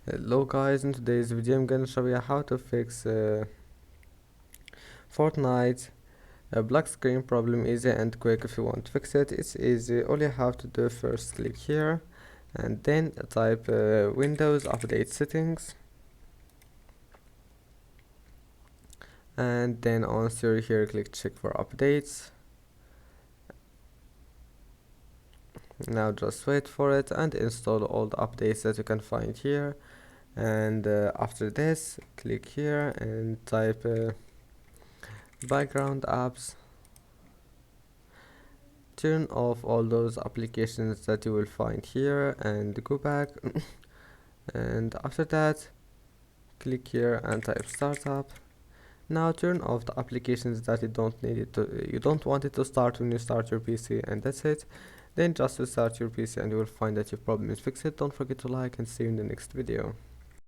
Hello guys, in today's video I'm gonna show you how to fix Fortnite black screen problem easy and quick. If you want to fix it, it's easy. All you have to do, first click here and then type Windows Update Settings, and then on Siri here click check for updates. Now just wait for it and install all the updates that you can find here, and after this click here and type background apps. Turn off all those applications that you will find here and go back and after that click here and type startup. Now turn off the applications that you don't want it to start when you start your PC, and that's it. Then just restart your PC and you will find that your problem is fixed. Don't forget to like and see you in the next video.